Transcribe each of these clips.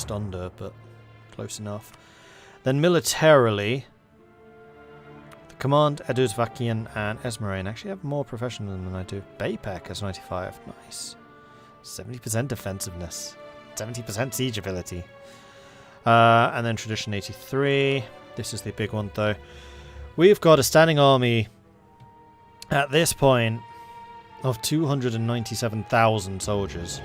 just under, but close enough. Then militarily, the Command, Edus, Vakian, and Esmeralda actually have more professionalism than I do. Baypek has 95. Nice. 70% defensiveness. 70% siege ability. And then Tradition 83. This is the big one, though. We've got a standing army at this point of 297,000 soldiers.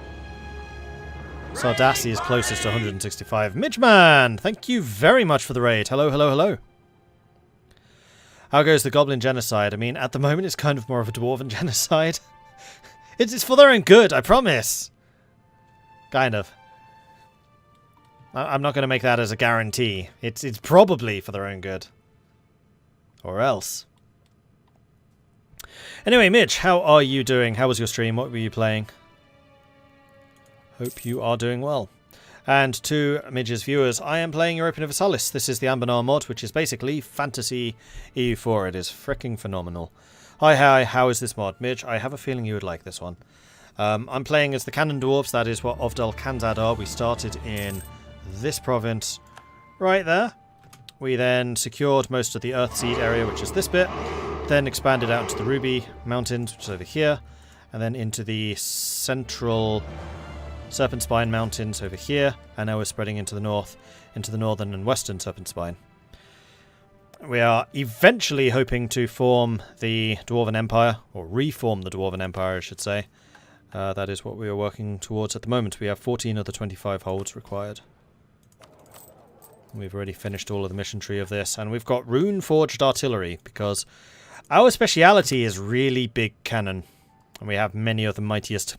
Sardassi is closest to 165. Midgeman, thank you very much for the raid. Hello, hello, hello. How goes the Goblin genocide? I mean, at the moment it's kind of more of a Dwarven genocide. It's for their own good, I promise. Kind of. I'm not going to make that as a guarantee. It's probably for their own good. Or else. Anyway, Midge, how are you doing? How was your stream? What were you playing? Hope you are doing well. And to Midge's viewers, I am playing Europa Universalis. This is the Anbennar mod, which is basically fantasy EU4. It is freaking phenomenal. Hi, how is this mod? Midge, I have a feeling you would like this one. I'm playing as the Canon Dwarves. That is what Ovdal Kanzad are. We started in this province right there. We then secured most of the Earthseed area, which is this bit. Then expanded out into the Ruby Mountains, which is over here. And then into the central Serpent Spine Mountains over here, and now we're spreading into the north, into the northern and western Serpent Spine. We are eventually hoping to form the Dwarven Empire, or reform the Dwarven Empire, I should say. That is what we are working towards at the moment. We have 14 of the 25 holds required. We've already finished all of the mission tree of this, and we've got rune-forged artillery, because our speciality is really big cannon, and we have many of the mightiest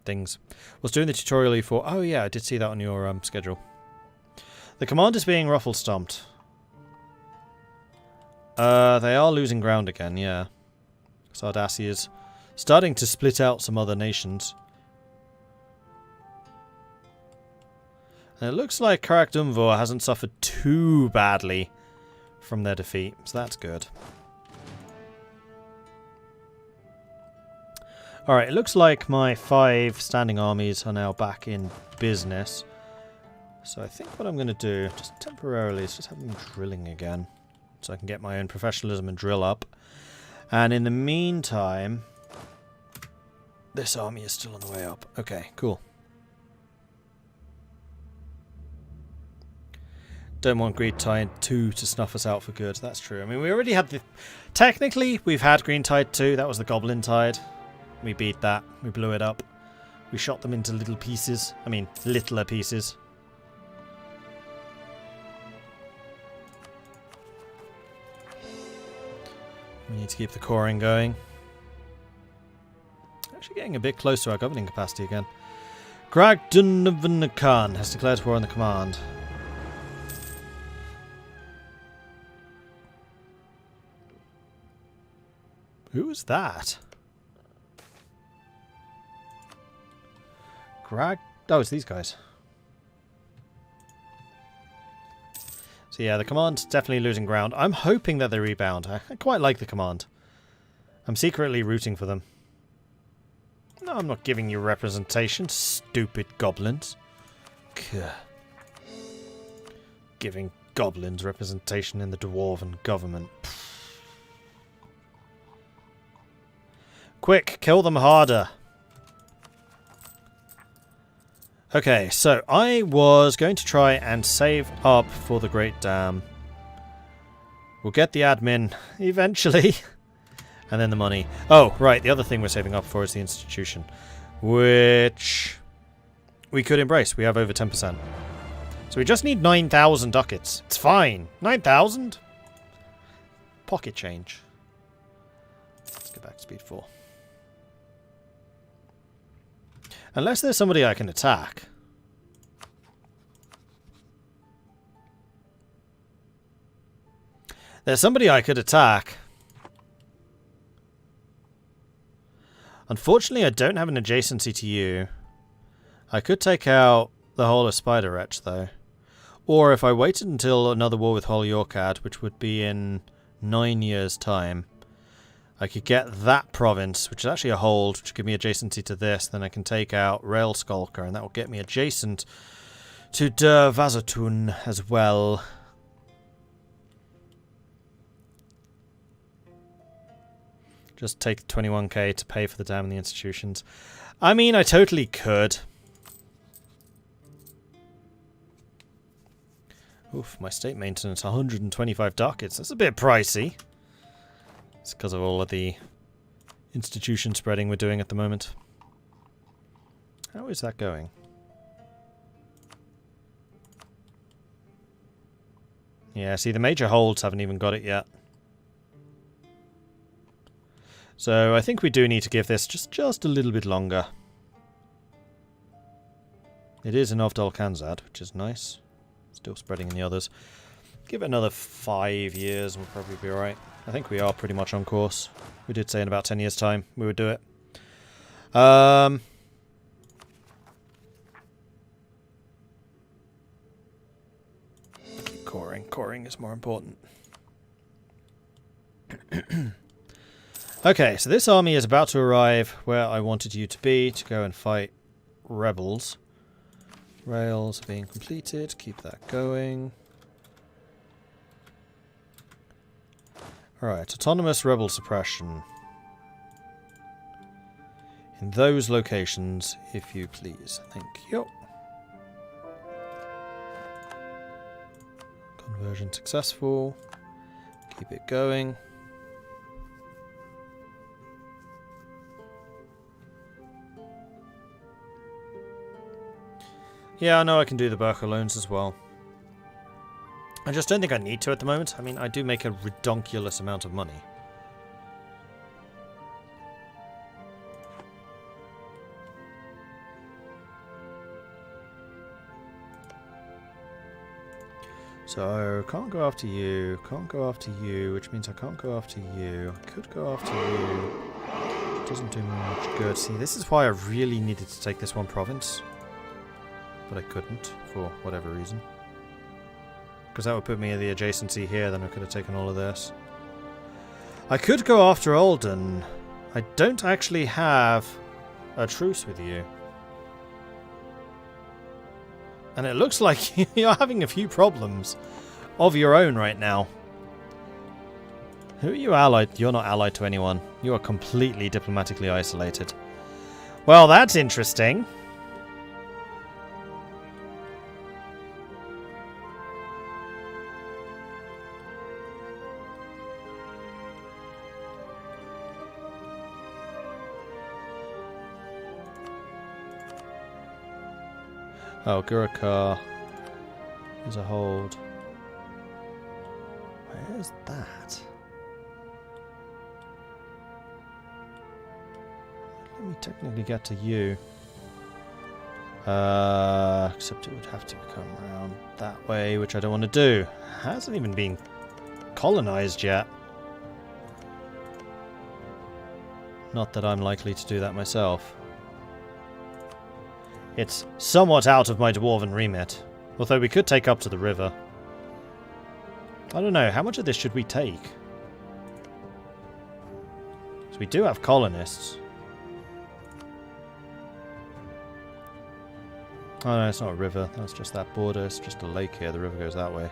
things. Was doing the tutorial EU4. Oh yeah, I did see that on your schedule. The command is being ruffle stomped. They are losing ground again, yeah. Sardassi is starting to split out some other nations. And it looks like Karak Dumvor hasn't suffered too badly from their defeat, so that's good. Alright, it looks like my 5 standing armies are now back in business. So I think what I'm going to do, just temporarily, is just have them drilling again. So I can get my own professionalism and drill up. And in the meantime, this army is still on the way up. Okay, cool. Don't want Greentide 2 to snuff us out for good. That's true. I mean, we already had the... Technically, we've had Greentide 2. That was the Goblin Tide. We beat that. We blew it up. We shot them into little pieces. I mean, littler pieces. We need to keep the coring going. Actually getting a bit close to our governing capacity again. Gragdunvan Khan has declared war on the command. Who is that? Oh, it's these guys. So yeah, the command's definitely losing ground. I'm hoping that they rebound. I quite like the command. I'm secretly rooting for them. No, I'm not giving you representation, stupid goblins. Giving goblins representation in the Dwarven government. Quick, kill them harder. Okay, so I was going to try and save up for the Great Dam. We'll get the admin eventually. And then the money. Oh, right, the other thing we're saving up for is the institution. Which we could embrace. We have over 10%. So we just need 9,000 ducats. It's fine. 9,000? Pocket change. Let's get back to speed 4. Unless there's somebody I can attack. There's somebody I could attack. Unfortunately, I don't have an adjacency to you. I could take out the whole of Spider Wretch, though. Or if I waited until another war with Hol Yorkad, which would be in 9 years' time, I could get that province, which is actually a hold, which would give me adjacency to this. Then I can take out Rail Skulker, and that will get me adjacent to Der Vazatun as well. Just take 21k to pay for the dam and the institutions. I mean, I totally could. Oof, my state maintenance, 125 ducats. That's a bit pricey. It's because of all of the institution spreading we're doing at the moment. How is that going? Yeah, see, the major holds haven't even got it yet. So I think we do need to give this just a little bit longer. It is an Ovdal Kanzad, which is nice. Still spreading in the others. Give it another 5 years and we'll probably be alright. I think we are pretty much on course. We did say in about 10 years' time we would do it. Keep coring. Coring is more important. Okay, so this army is about to arrive where I wanted you to be to go and fight rebels. Rails are being completed. Keep that going. Alright, autonomous rebel suppression. In those locations, if you please. Thank you. Conversion successful. Keep it going. Yeah, I know I can do the Berkha loans as well. I just don't think I need to at the moment. I mean, I do make a redonkulous amount of money. So, can't go after you, can't go after you, which means I can't go after you. I could go after you, which doesn't do me much good. See, this is why I really needed to take this one province. But I couldn't, for whatever reason. Because that would put me in the adjacency here, then I could have taken all of this. I could go after Alden. I don't actually have a truce with you. And it looks like you're having a few problems of your own right now. Who are you allied? You're not allied to anyone. You are completely diplomatically isolated. Well, that's interesting. Oh, Gurukar is a hold. Where is that? Let me technically get to you. Except it would have to come around that way, which I don't want to do. It hasn't even been colonized yet. Not that I'm likely to do that myself. It's somewhat out of my dwarven remit. Although we could take up to the river. I don't know, how much of this should we take? So we do have colonists. Oh no, it's not a river. That's just that border. It's just a lake here. The river goes that way.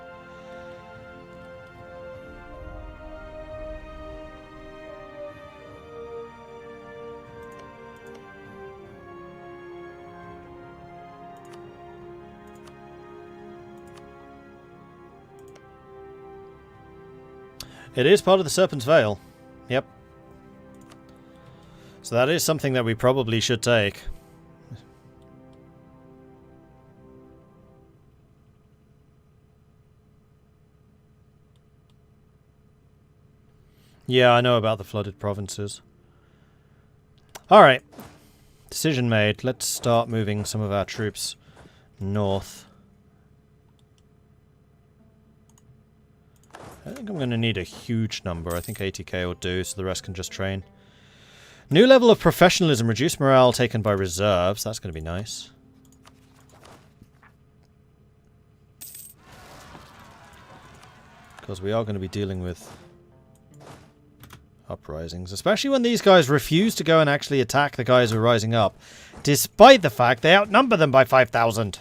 It is part of the Serpent's Veil. Yep. So that is something that we probably should take. Yeah, I know about the flooded provinces. Alright. Decision made. Let's start moving some of our troops north. I think I'm going to need a huge number. I think 80k will do, so the rest can just train. New level of professionalism. Reduced morale taken by reserves. That's going to be nice. Because we are going to be dealing with uprisings, especially when these guys refuse to go and actually attack the guys who are rising up, despite the fact they outnumber them by 5,000.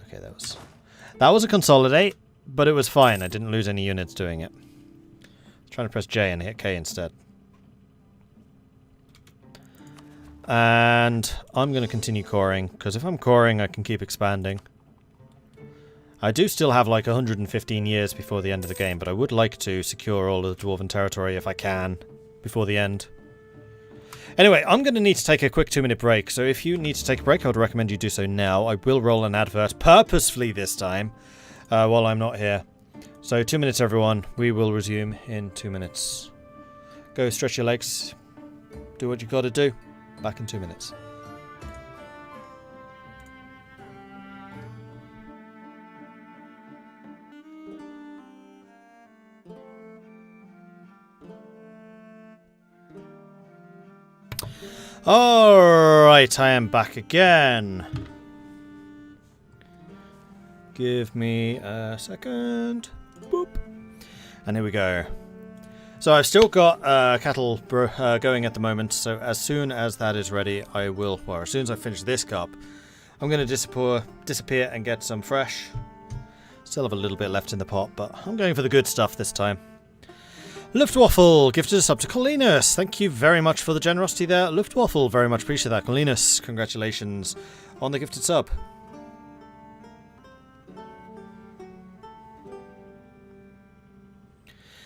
Okay, that was a consolidate, but it was fine. I didn't lose any units doing it. I was trying to press J and hit K instead. And I'm going to continue coring, because if I'm coring, I can keep expanding. I do still have like 115 years before the end of the game, but I would like to secure all of the Dwarven territory if I can before the end. Anyway, I'm going to need to take a quick 2-minute break, so if you need to take a break, I would recommend you do so now. I will roll an advert purposefully this time while I'm not here. So 2 minutes, everyone. We will resume in 2 minutes. Go stretch your legs. Do what you got to do. Back in 2 minutes. Alright, I am back again. Give me a second. Boop. And here we go. So I've still got cattle going at the moment, so as soon as that is ready, I will, well, as soon as I finish this cup, I'm going to disappear and get some fresh. Still have a little bit left in the pot, but I'm going for the good stuff this time. Luftwaffle gifted us up to Colinus. Thank you very much for the generosity there. Luftwaffle, very much appreciate that. Colinus, congratulations on the gifted sub.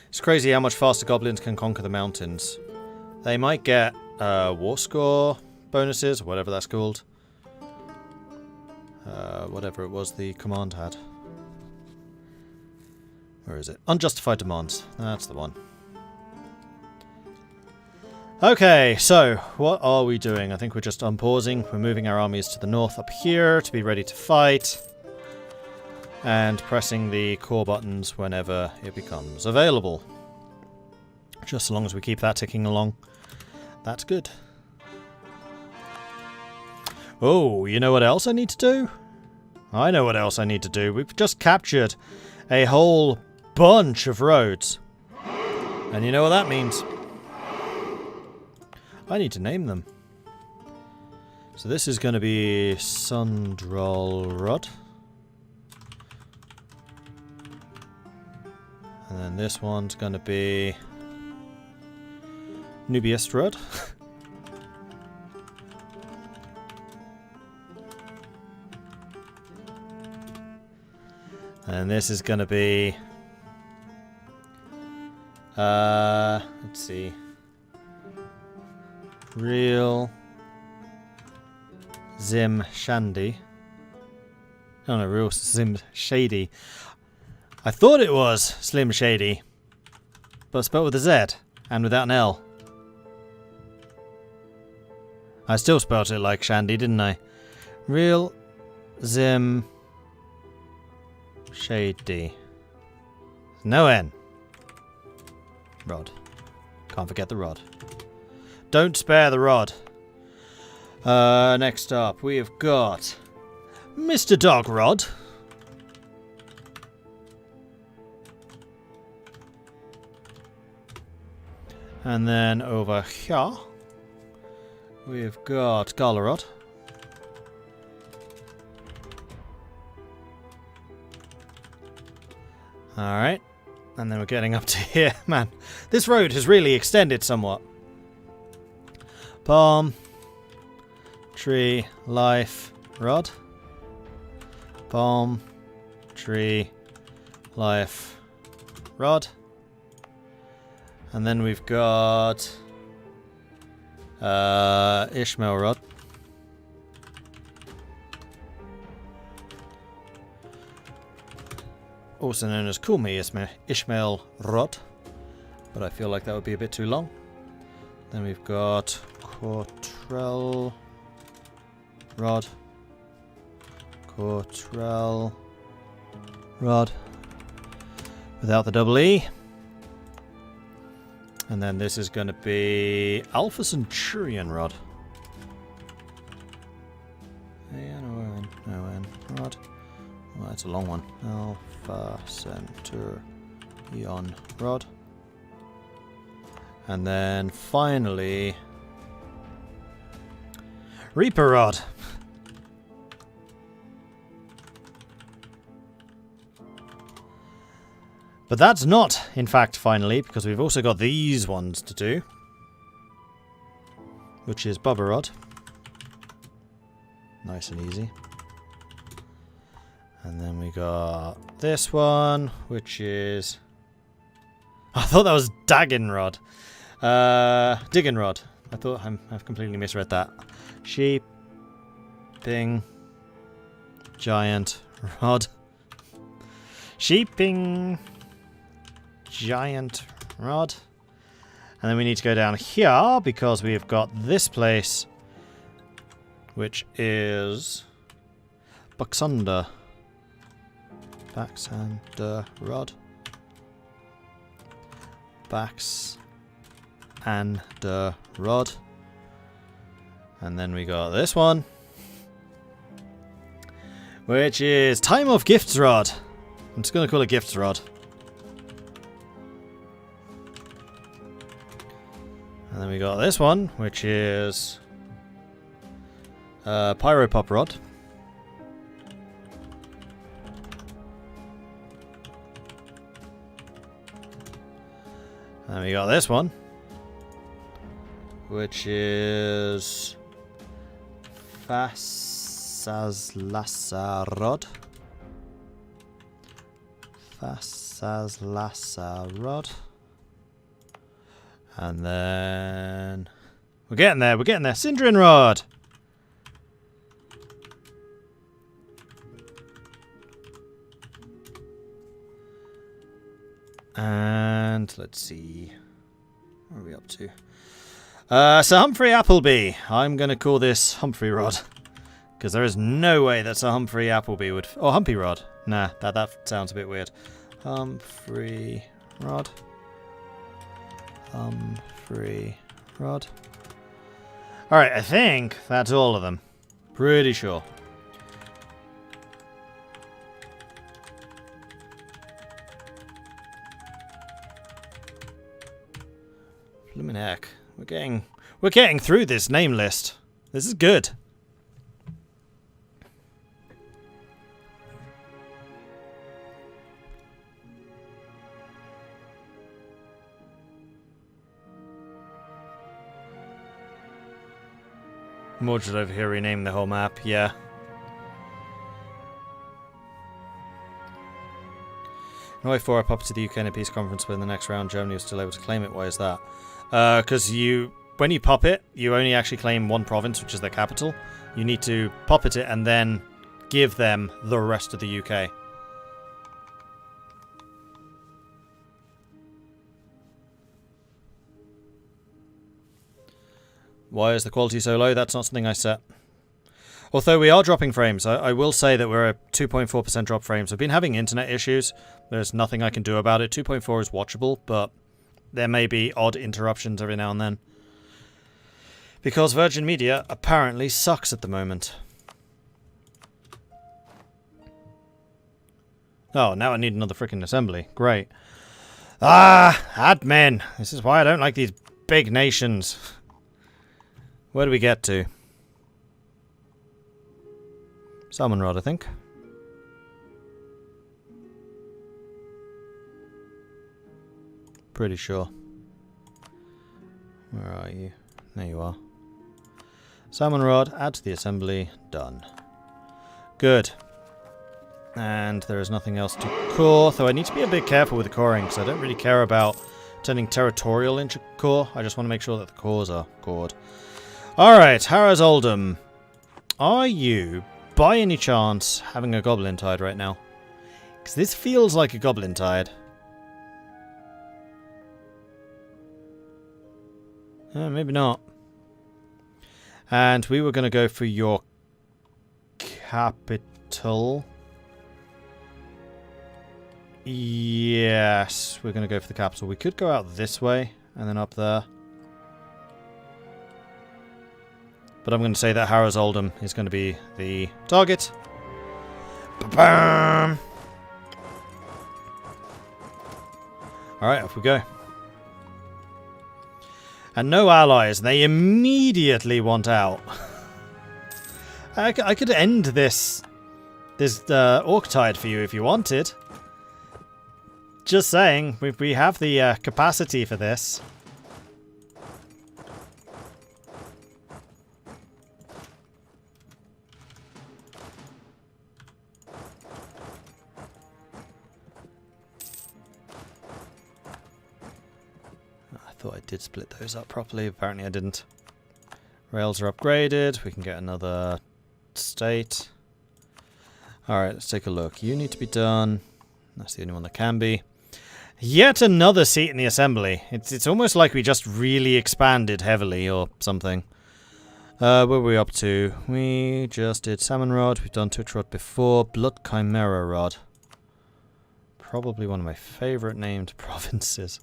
It's crazy how much faster goblins can conquer the mountains. They might get war score bonuses, whatever that's called. Whatever it was the command had. Where is it? Unjustified demands. That's the one. Okay, so what are we doing? I think we're just unpausing. We're moving our armies to the north up here to be ready to fight. And pressing the core buttons whenever it becomes available. Just so long as we keep that ticking along. That's good. Oh, you know what else I need to do? I know what else I need to do. We've just captured a whole bunch of roads. And you know what that means? I need to name them. So this is going to be Sundrolrod. And then this one's going to be Nubiustrod. And this is going to be let's see. Real Zim Shandy. Oh no, Real Zim Shady. I thought it was Slim Shady, but spelled with a Z and without an L. I still spelled it like Shandy, didn't I? Real Zim Shady. No N. Rod. Can't forget the rod. Don't spare the rod. Next up, we have got Mr. Dog Rod. And then over here, we've got Galarod. Alright. And then we're getting up to here. Man, this road has really extended somewhat. Palm. Tree. Life. Rod. Palm. Tree. Life. Rod. And then we've got Ishmael Rod. Also known as Call Me Ishmael Rod. But I feel like that would be a bit too long. Then we've got Cortrell Rod. Cortrell Rod. Without the double E. And then this is going to be Alpha Centurion Rod. No N. Rod. Oh, it's a long one. Alpha Centurion Rod. And then finally, Reaper Rod. But that's not, in fact, finally, because we've also got these ones to do. Which is Bubba Rod. Nice and easy. And then we got this one, which is... I thought that was Daggin Rod. Diggin Rod. I thought I've completely misread that. Sheeping Giant Rod. Sheeping Giant Rod. And then we need to go down here because we've got this place, which is Baxander. Baxander Rod. Baxander Rod. And then we got this one, which is Time of Gifts Rod. I'm just going to call it Gifts Rod. And then we got this one, which is Pyro Pop Rod. And we got this one, which is Fasazlasa Rod. Fasazlasa Rod. And then... We're getting there. Sindrin Rod! And let's see. What are we up to? Sir Humphrey Appleby. I'm going to call this Humphrey Rod. Because there is no way that Sir Humphrey Appleby would... Oh, Humpy Rod. Nah, that sounds a bit weird. Humphrey Rod. Humphrey Rod. Alright, I think that's all of them. Pretty sure. Blimmin' heck. We're getting through this name list. This is good. Mordred over here renamed the whole map, yeah. In EU4 I popped to the UK in a peace conference, but in the next round Germany was still able to claim it. Why is that? Because when you pop it, you only actually claim one province, which is the capital. You need to pop it and then give them the rest of the UK. Why is the quality so low? That's not something I set. Although we are dropping frames. I will say that we're at 2.4% drop frames. I've been having internet issues. There's nothing I can do about it. 2.4 is watchable, but there may be odd interruptions every now and then. Because Virgin Media apparently sucks at the moment. Oh, now I need another freaking assembly. Great. Ah, admin. This is why I don't like these big nations. Where do we get to? Salmon Rod, I think. Pretty sure. Where are you? There you are. Salmon Rod, add to the assembly. Done. Good. And there is nothing else to core, though I need to be a bit careful with the coring, because I don't really care about turning territorial into core. I just want to make sure that the cores are cored. Alright, Harrow's Oldham. Are you, by any chance, having a Goblintide right now? Because this feels like a Goblintide. Maybe not. And we were going to go for your capital. Yes, we're going to go for the capital. We could go out this way and then up there. But I'm going to say that Harrow's Oldham is going to be the target. Ba-bam! Alright, off we go. And no allies. They immediately want out. I could end this Orktide for you if you wanted. Just saying, we have the capacity for this. I thought I did split those up properly. Apparently I didn't. Rails are upgraded. We can get another state. Alright, let's take a look. You need to be done. That's the only one that can be. Yet another seat in the assembly. It's almost like we just really expanded heavily or something. Where were we up to? We just did Salmon Rod. We've done Twitch Rod before. Blood Chimera Rod. Probably one of my favourite named provinces.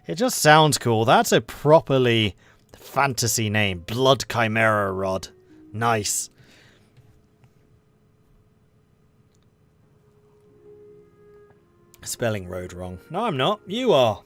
It just sounds cool. That's a properly fantasy name. Blood Chimera Rod. Nice. Spelling road wrong. No, I'm not. You are.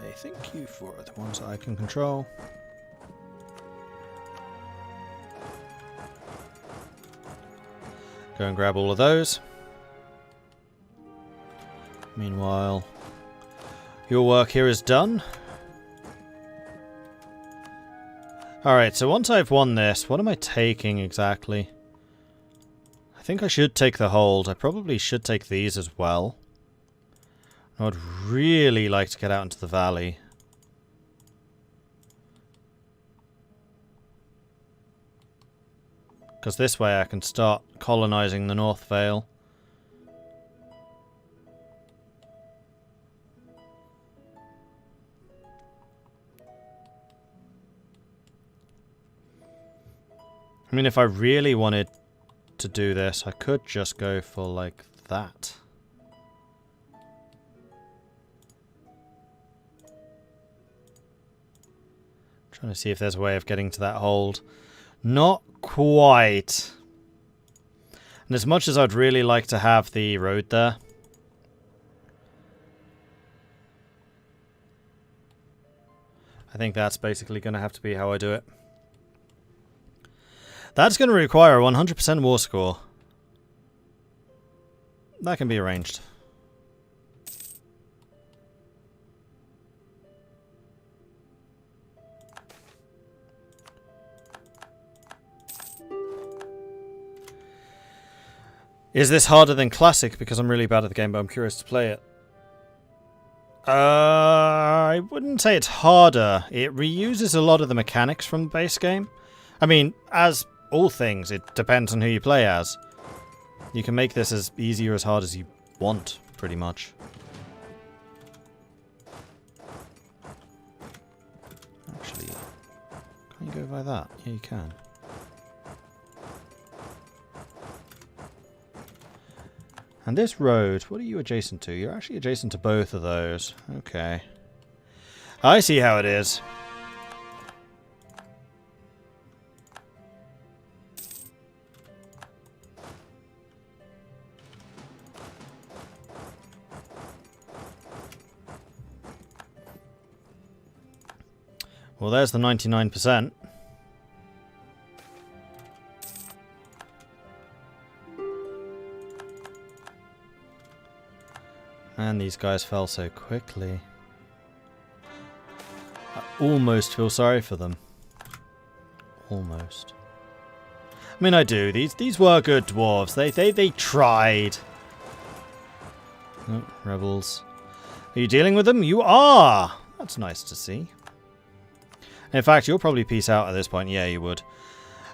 I think EU4 are the ones I can control. Go and grab all of those. Meanwhile, your work here is done. Alright, so once I've won this, what am I taking exactly? I think I should take the hold. I probably should take these as well. I would really like to get out into the valley. Because this way I can start colonizing the North Vale. I mean, if I really wanted to do this, I could just go for, like, that. Trying to see if there's a way of getting to that hold. Not quite. And as much as I'd really like to have the road there, I think that's basically going to have to be how I do it. That's going to require a 100% war score. That can be arranged. Is this harder than Classic? Because I'm really bad at the game, but I'm curious to play it. I wouldn't say it's harder. It reuses a lot of the mechanics from the base game. I mean, as all things, it depends on who you play as. You can make this as easy or as hard as you want, pretty much. Actually, can you go by that? Yeah, you can. And this road, what are you adjacent to? You're actually adjacent to both of those. Okay. I see how it is. Well, there's the 99%. And these guys fell so quickly. I almost feel sorry for them. Almost. I mean, I do. These were good dwarves. They tried. Oh, rebels. Are you dealing with them? You are! That's nice to see. In fact, you'll probably peace out at this point. Yeah, you would.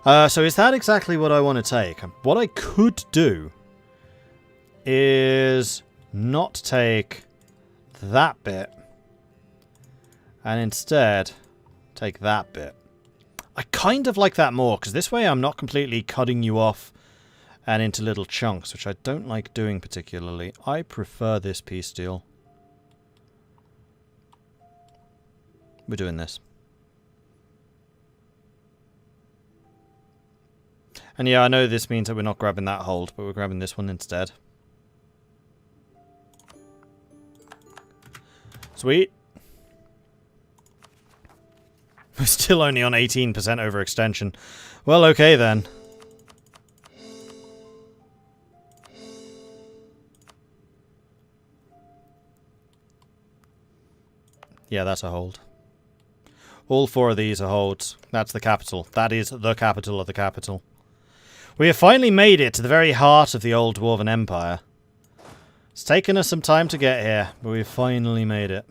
So is that exactly what I want to take? What I could do is not take that bit and instead take that bit. I kind of like that more because this way I'm not completely cutting you off and into little chunks, which I don't like doing particularly. I prefer this peace deal. We're doing this. And yeah, I know this means that we're not grabbing that hold, but we're grabbing this one instead. Sweet. We're still only on 18% overextension. Well, okay then. Yeah, that's a hold. All 4 of these are holds. That's the capital. That is the capital of the capital. We have finally made it to the very heart of the old Dwarven Empire. It's taken us some time to get here, but we've finally made it.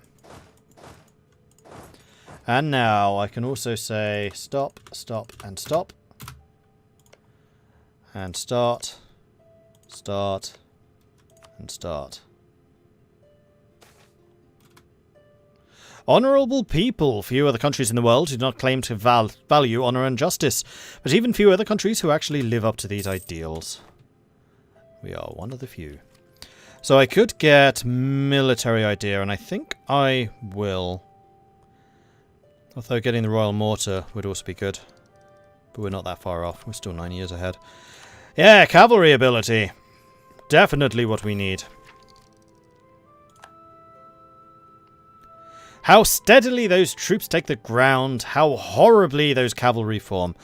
And now I can also say stop, stop, and stop. And start, start, and start. Honourable people. Few other countries in the world do not claim to value honour and justice, but even few other countries who actually live up to these ideals. We are one of the few. So I could get military idea, and I think I will. Although getting the Royal Mortar would also be good. But we're not that far off. We're still 9 years ahead. Yeah, cavalry ability. Definitely what we need. How steadily those troops take the ground. How horribly those cavalry form.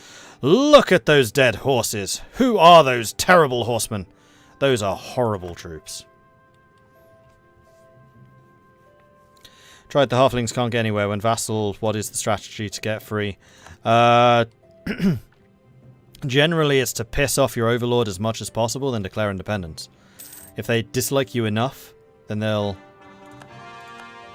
Look at those dead horses. Who are those terrible horsemen? Those are horrible troops. Tried the halflings can't get anywhere when vassal. What is the strategy to get free? Generally it's to piss off your overlord as much as possible, then declare independence. If they dislike you enough, then they'll...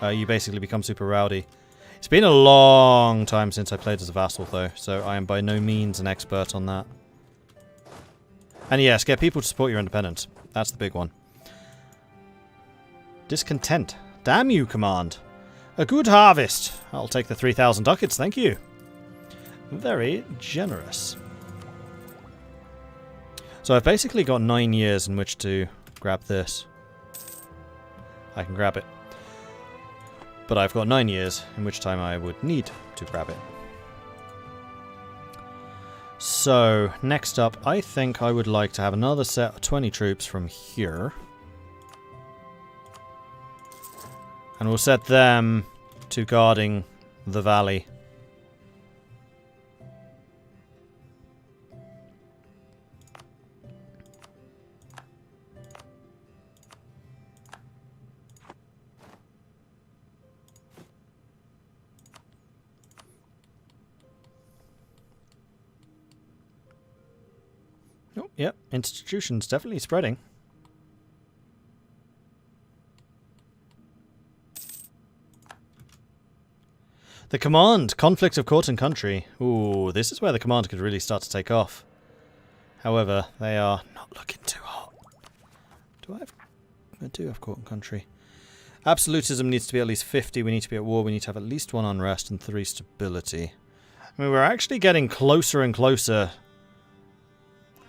you basically become super rowdy. It's been a long time since I played as a vassal though, so I am by no means an expert on that. And yes, get people to support your independence. That's the big one. Discontent. Damn you, command. A good harvest. I'll take the 3,000 ducats, thank you. Very generous. So I've basically got 9 years in which to grab this. I can grab it. But I've got 9 years in which time I would need to grab it. So, next up, I think I would like to have another set of 20 troops from here. And we'll set them to guarding the valley. Oh, yep, institution's definitely spreading. The command, conflict of court and country. Ooh, this is where the command could really start to take off. However, they are not looking too hot. I do have court and country. Absolutism needs to be at least 50. We need to be at war. We need to have at least 1 unrest and 3 stability. I mean, we're actually getting closer and closer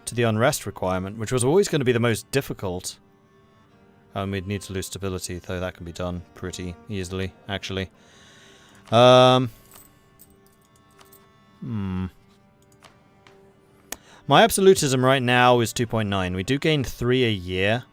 to the unrest requirement, which was always going to be the most difficult. And we'd need to lose stability, though that can be done pretty easily, actually. My absolutism right now is 2.9. We do gain 3 a year.